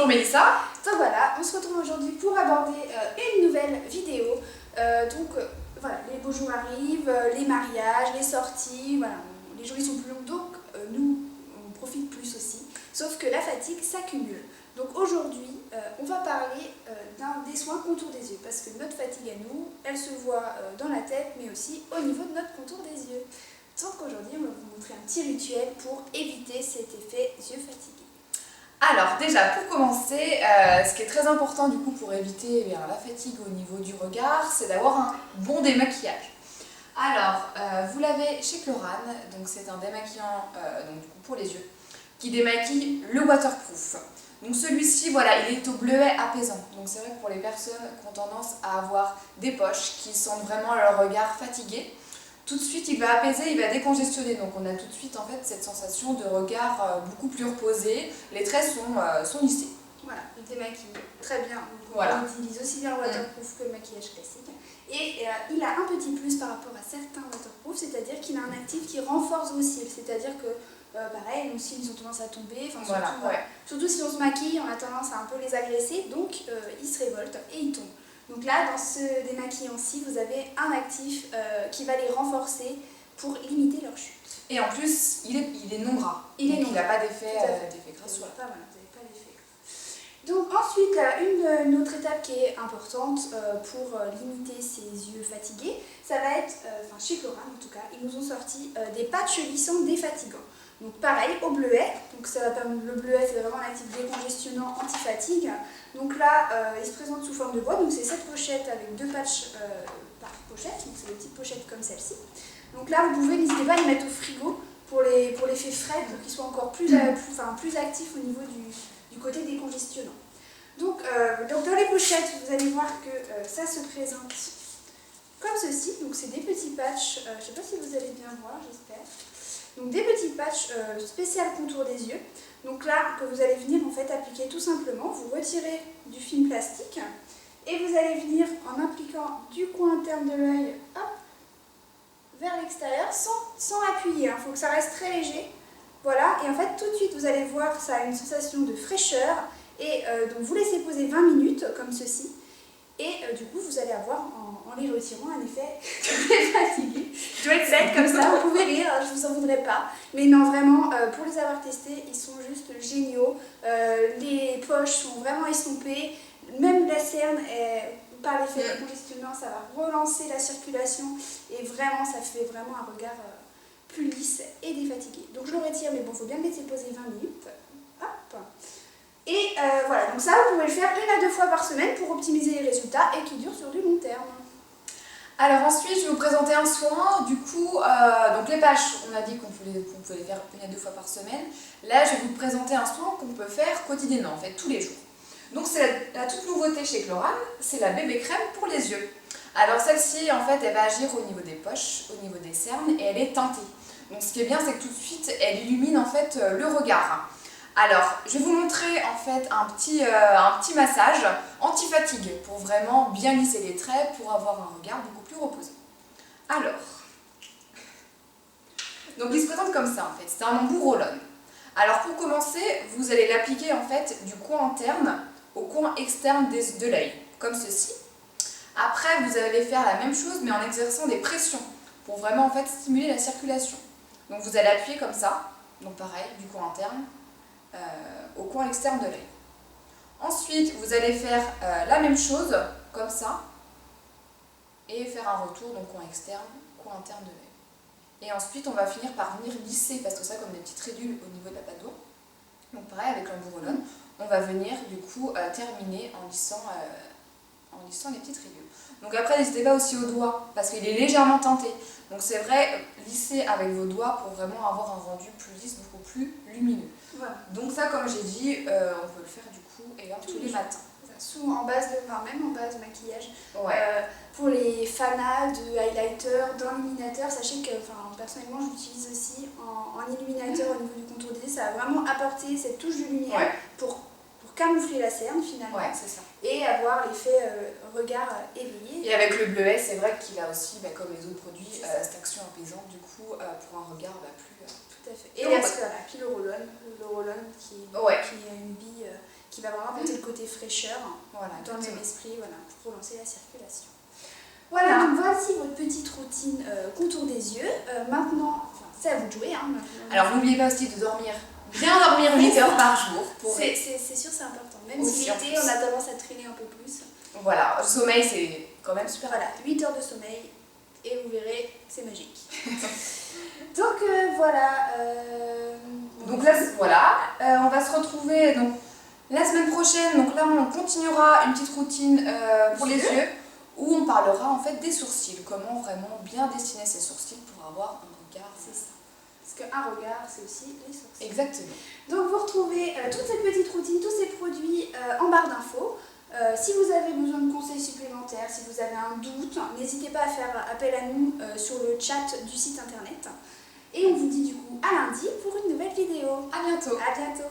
Bonjour Mélissa. Donc voilà, on se retrouve aujourd'hui pour aborder une nouvelle vidéo. Voilà, les beaux jours arrivent, les mariages, les sorties, voilà, les journées sont plus longues, donc nous on profite plus aussi. Sauf que la fatigue s'accumule. Donc aujourd'hui, on va parler des soins contour des yeux, parce que notre fatigue à nous, elle se voit dans la tête, mais aussi au niveau de notre contour des yeux. Donc aujourd'hui, on va vous montrer un petit rituel pour éviter cet effet yeux fatigués. Alors déjà pour commencer, ce qui est très important du coup pour éviter la fatigue au niveau du regard, c'est d'avoir un bon démaquillage. Alors vous l'avez chez Chlorane, donc c'est un démaquillant donc, du coup, pour les yeux, qui démaquille le waterproof. Donc celui-ci, voilà, il est au bleuet apaisant. Donc c'est vrai que pour les personnes qui ont tendance à avoir des poches, qui sentent vraiment leur regard fatigué, tout de suite il va apaiser, il va décongestionner. Donc on a tout de suite en fait cette sensation de regard beaucoup plus reposé. Les traits sont lissés. Voilà, il démaquille très bien. Donc voilà. On utilise aussi bien le waterproof que le maquillage classique. Et il a un petit plus par rapport à certains waterproof, c'est-à-dire qu'il a un actif qui renforce vos cils. C'est-à-dire que pareil, nos cils ils ont tendance à tomber. Voilà, surtout si on se maquille, on a tendance à un peu les agresser, donc ils se révoltent et ils tombent. Donc là, dans ce démaquillant-ci, vous avez un actif qui va les renforcer pour limiter leur chute. Et en plus, il est non gras. Il n'a pas d'effet gras sur la peau. Donc ensuite, une autre étape qui est importante pour limiter ces yeux fatigués, ça va être, chez Chlorane en tout cas, ils nous ont sorti des patchs lissants défatigants. Donc pareil, au bleuet, donc ça va permettre, le bleuet c'est vraiment un actif décongestionnant anti-fatigue. Donc là, il se présente sous forme de boîte, donc c'est cette pochette avec 2 patchs par pochette, donc c'est des petites pochettes comme celle-ci. Donc là, vous pouvez, n'hésitez pas à les mettre au frigo pour l'effet frais, pour qu'ils soient encore plus actifs au niveau du côté décongestionnant. Donc dans les pochettes, vous allez voir que ça se présente comme ceci. Donc c'est des petits patchs, je ne sais pas si vous allez bien voir, j'espère. Donc des petits patchs spéciaux contour des yeux. Donc là, que vous allez venir en fait appliquer tout simplement. Vous retirez du film plastique et vous allez venir en appliquant du coin interne de l'œil vers l'extérieur sans appuyer. Il faut que ça reste très léger. Voilà, et en fait tout de suite vous allez voir, ça a une sensation de fraîcheur. Et donc vous laissez poser 20 minutes comme ceci. Et du coup vous allez avoir en les retirant un effet fatigué. Je dois être bête comme ça, vous pouvez rire, je vous en voudrais pas. Mais non vraiment, pour les avoir testés, ils sont juste géniaux. Les poches sont vraiment estompées. Même la cerne, par l'effet décongestionnant, ça va relancer la circulation. Et vraiment, ça fait vraiment un regard plus lisse et défatigué. Donc je le retire, mais bon, il faut bien le laisser poser 20 minutes. Hop. Et voilà, donc ça vous pouvez le faire 1 à 2 fois par semaine pour optimiser les résultats et qui dure sur du long terme. Alors ensuite, je vais vous présenter un soin. Du coup, donc les patchs, on a dit qu'on pouvait les faire 1 à 2 fois par semaine. Là, je vais vous présenter un soin qu'on peut faire quotidiennement, en fait, tous les jours. Donc c'est la toute nouveauté chez Chlorane, c'est la bébé crème pour les yeux. Alors celle-ci, en fait, elle va agir au niveau des poches, au niveau des cernes et elle est teintée. Donc ce qui est bien, c'est que tout de suite, elle illumine en fait le regard. Alors, je vais vous montrer en fait un petit massage anti-fatigue pour vraiment bien lisser les traits, pour avoir un regard beaucoup plus reposé. Alors, donc il se présente comme ça en fait, c'est un embout roll-on. Alors pour commencer, vous allez l'appliquer en fait du coin interne au coin externe de l'œil, comme ceci. Après, vous allez faire la même chose mais en exerçant des pressions pour vraiment en fait stimuler la circulation. Donc vous allez appuyer comme ça, donc pareil, du coin interne au coin externe de l'œil. Ensuite, vous allez faire la même chose, comme ça, et faire un retour, donc coin externe, coin interne de l'œil. Et ensuite, on va finir par venir lisser, parce que ça comme des petites ridules au niveau de la pâte d'eau. Donc pareil, avec l'embout roll-on, on va venir du coup terminer en lissant les petites ridules. Donc après, n'hésitez pas aussi aux doigts, parce qu'il est légèrement teinté. Donc c'est vrai, lisser avec vos doigts pour vraiment avoir un rendu plus lisse, beaucoup plus lumineux. Voilà. Donc ça, comme j'ai dit, on peut le faire du coup tous les matins. Souvent en base même en base de maquillage. Ouais. Pour les fanats de highlighter, d'illuminateur, sachez que personnellement je l'utilise aussi en illuminateur au niveau du contour des yeux. Ça va vraiment apporter cette touche de lumière pour camoufler la cerne finalement. Ouais, c'est ça. Et avoir l'effet regard éveillé. Et avec le bleuet, c'est vrai qu'il a aussi, comme les autres produits, cette action apaisante du coup pour un regard plus... Tout à fait. Et la puis le roll-on qui a une bille qui va vraiment apporter le côté fraîcheur Voilà, dans le même exactement. esprit, voilà, pour relancer la circulation. Voilà, donc voici votre petite routine contour des yeux. Maintenant, enfin, c'est à vous de jouer. Hein, maintenant. Alors n'oubliez pas aussi de dormir, bien dormir 8 heures par jour. C'est sûr, c'est important. Même Aussi, si en l'été, plus. on a tendance à traîner un peu plus. Voilà, le sommeil c'est quand même super. Voilà, 8 heures de sommeil et vous verrez, c'est magique. Donc voilà. Donc là, voilà, on va se retrouver donc, la semaine prochaine. Donc là, on continuera une petite routine pour les yeux où on parlera en fait des sourcils. Comment vraiment bien dessiner ses sourcils pour avoir un regard. C'est ça. Parce qu'un regard, c'est aussi les sourcils. Exactement. Donc vous retrouvez toute cette petite routine, tous ces produits en barre d'infos. Si vous avez besoin de conseils supplémentaires, si vous avez un doute, n'hésitez pas à faire appel à nous sur le chat du site internet. Et on vous dit du coup à lundi pour une nouvelle vidéo. À bientôt. À bientôt.